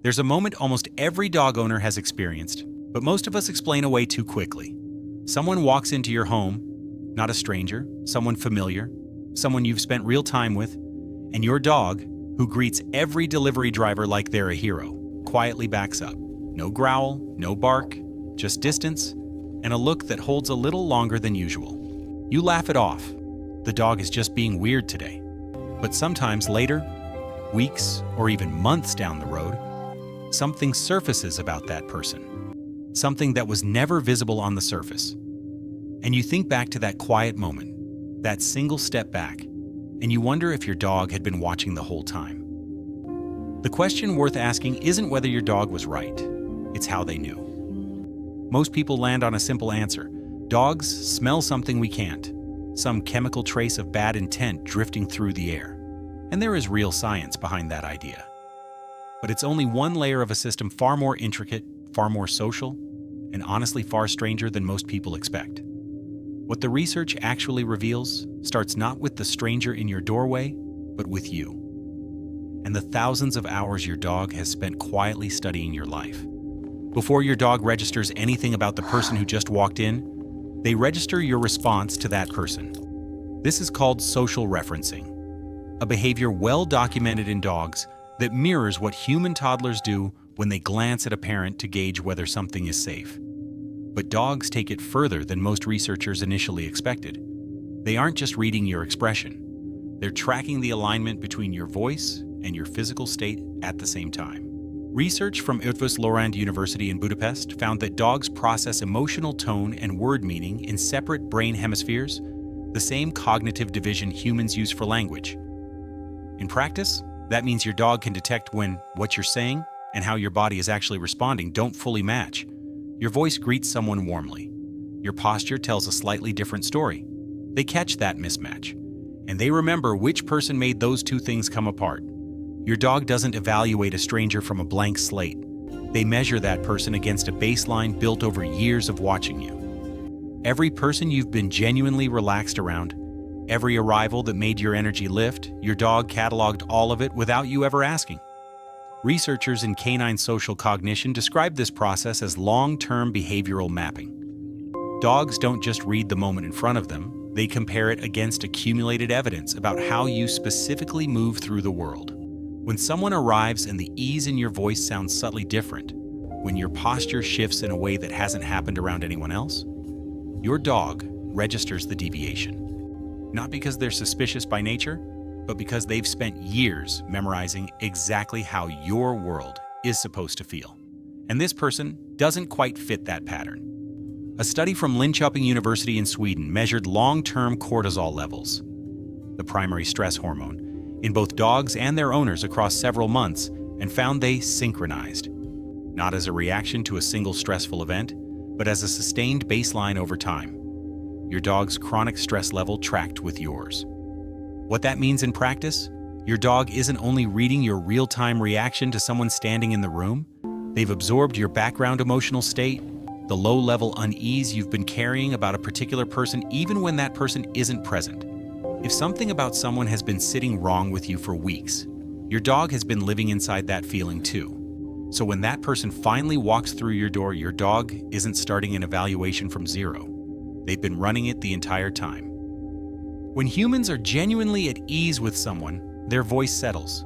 There's a moment almost every dog owner has experienced, but most of us explain away too quickly. Someone walks into your home, not a stranger, someone familiar, someone you've spent real time with, and your dog, who greets every delivery driver like they're a hero, quietly backs up. No growl, no bark, just distance, and a look that holds a little longer than usual. You laugh it off. The dog is just being weird today. But sometimes later, weeks or even months down the road, something surfaces about that person. Something that was never visible on the surface. And you think back to that quiet moment, that single step back, and you wonder if your dog had been watching the whole time. The question worth asking isn't whether your dog was right, it's how they knew. Most people land on a simple answer. Dogs smell something we can't, some chemical trace of bad intent drifting through the air. And there is real science behind that idea. But it's only one layer of a system far more intricate, far more social, and honestly far stranger than most people expect. What the research actually reveals starts not with the stranger in your doorway, but with you. And the thousands of hours your dog has spent quietly studying your life. Before your dog registers anything about the person who just walked in, they register your response to that person. This is called social referencing, a behavior well documented in dogs that mirrors what human toddlers do when they glance at a parent to gauge whether something is safe. But dogs take it further than most researchers initially expected. They aren't just reading your expression. They're tracking the alignment between your voice and your physical state at the same time. Research from Eötvös Loránd University in Budapest found that dogs process emotional tone and word meaning in separate brain hemispheres, the same cognitive division humans use for language. In practice, that means your dog can detect when what you're saying and how your body is actually responding don't fully match. Your voice greets someone warmly. Your posture tells a slightly different story. They catch that mismatch, and they remember which person made those two things come apart. Your dog doesn't evaluate a stranger from a blank slate. They measure that person against a baseline built over years of watching you. Every person you've been genuinely relaxed around, every arrival that made your energy lift, your dog cataloged all of it without you ever asking. Researchers in canine social cognition describe this process as long-term behavioral mapping. Dogs don't just read the moment in front of them, they compare it against accumulated evidence about how you specifically move through the world. When someone arrives and the ease in your voice sounds subtly different, when your posture shifts in a way that hasn't happened around anyone else, your dog registers the deviation. Not because they're suspicious by nature, but because they've spent years memorizing exactly how your world is supposed to feel. And this person doesn't quite fit that pattern. A study from Linköping University in Sweden measured long-term cortisol levels, the primary stress hormone, in both dogs and their owners across several months and found they synchronized, not as a reaction to a single stressful event, but as a sustained baseline over time. Your dog's chronic stress level tracked with yours. What that means in practice, your dog isn't only reading your real-time reaction to someone standing in the room, they've absorbed your background emotional state, the low-level unease you've been carrying about a particular person even when that person isn't present. If something about someone has been sitting wrong with you for weeks, your dog has been living inside that feeling too. So when that person finally walks through your door, your dog isn't starting an evaluation from zero. They've been running it the entire time. When humans are genuinely at ease with someone, their voice settles.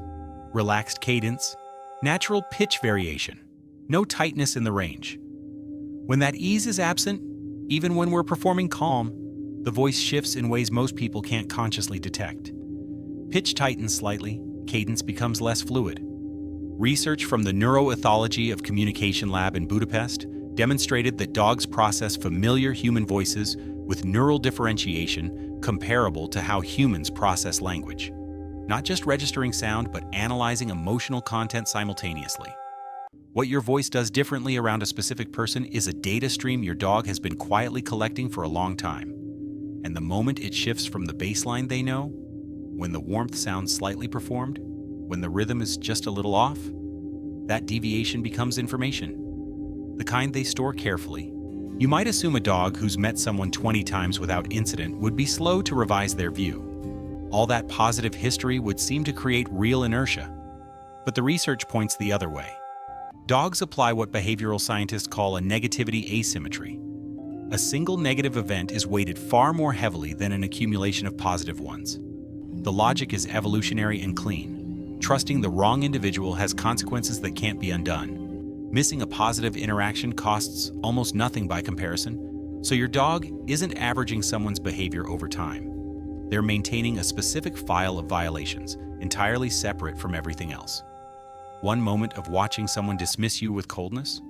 Relaxed cadence, natural pitch variation, no tightness in the range. When that ease is absent, even when we're performing calm, the voice shifts in ways most people can't consciously detect. Pitch tightens slightly, cadence becomes less fluid. Research from the Neuroethology of Communication Lab in Budapest demonstrated that dogs process familiar human voices with neural differentiation comparable to how humans process language. Not just registering sound, but analyzing emotional content simultaneously. What your voice does differently around a specific person is a data stream your dog has been quietly collecting for a long time. And the moment it shifts from the baseline they know, when the warmth sounds slightly performed, when the rhythm is just a little off, that deviation becomes information. The kind they store carefully. You might assume a dog who's met someone 20 times without incident would be slow to revise their view. All that positive history would seem to create real inertia. But the research points the other way. Dogs apply what behavioral scientists call a negativity asymmetry. A single negative event is weighted far more heavily than an accumulation of positive ones. The logic is evolutionary and clean. Trusting the wrong individual has consequences that can't be undone. Missing a positive interaction costs almost nothing by comparison, so your dog isn't averaging someone's behavior over time. They're maintaining a specific file of violations, entirely separate from everything else. One moment of watching someone dismiss you with coldness,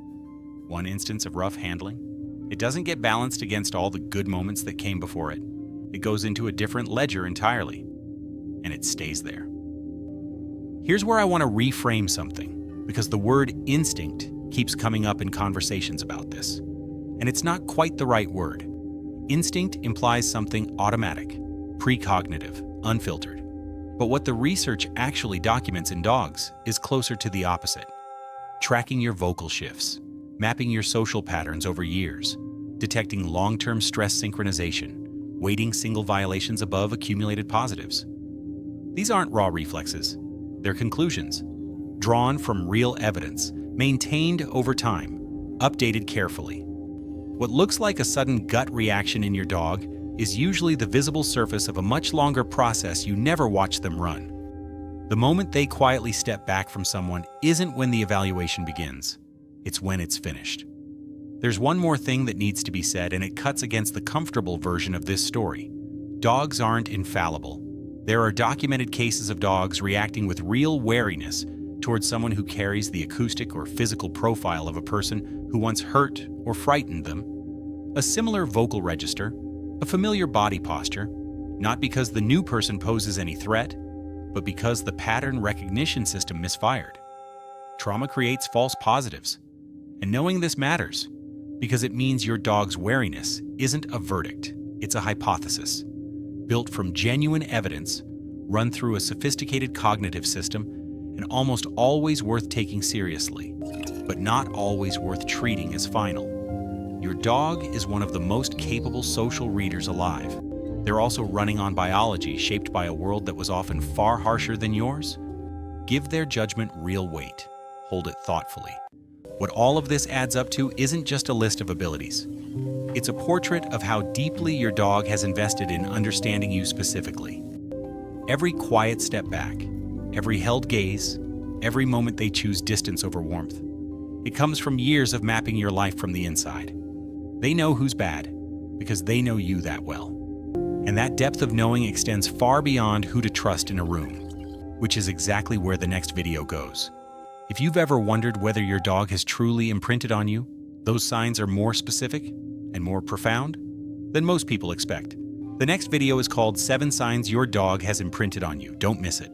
one instance of rough handling, it doesn't get balanced against all the good moments that came before it. It goes into a different ledger entirely, and it stays there. Here's where I want to reframe something, because the word instinct keeps coming up in conversations about this. And it's not quite the right word. Instinct implies something automatic, precognitive, unfiltered. But what the research actually documents in dogs is closer to the opposite. Tracking your vocal shifts, mapping your social patterns over years, detecting long-term stress synchronization, weighting single violations above accumulated positives. These aren't raw reflexes. They're conclusions, drawn from real evidence, maintained over time, updated carefully. What looks like a sudden gut reaction in your dog is usually the visible surface of a much longer process you never watch them run. The moment they quietly step back from someone isn't when the evaluation begins. It's when it's finished. There's one more thing that needs to be said, and it cuts against the comfortable version of this story. Dogs aren't infallible. There are documented cases of dogs reacting with real wariness towards someone who carries the acoustic or physical profile of a person who once hurt or frightened them. A similar vocal register, a familiar body posture, not because the new person poses any threat, but because the pattern recognition system misfired. Trauma creates false positives. And knowing this matters, because it means your dog's wariness isn't a verdict, it's a hypothesis, built from genuine evidence, run through a sophisticated cognitive system, and almost always worth taking seriously, but not always worth treating as final. Your dog is one of the most capable social readers alive. They're also running on biology shaped by a world that was often far harsher than yours. Give their judgment real weight. Hold it thoughtfully. What all of this adds up to isn't just a list of abilities. It's a portrait of how deeply your dog has invested in understanding you specifically. Every quiet step back, every held gaze, every moment they choose distance over warmth, it comes from years of mapping your life from the inside. They know who's bad because they know you that well. And that depth of knowing extends far beyond who to trust in a room, which is exactly where the next video goes. If you've ever wondered whether your dog has truly imprinted on you, those signs are more specific and more profound than most people expect. The next video is called 7 Signs Your Dog Has Imprinted on You. Don't miss it.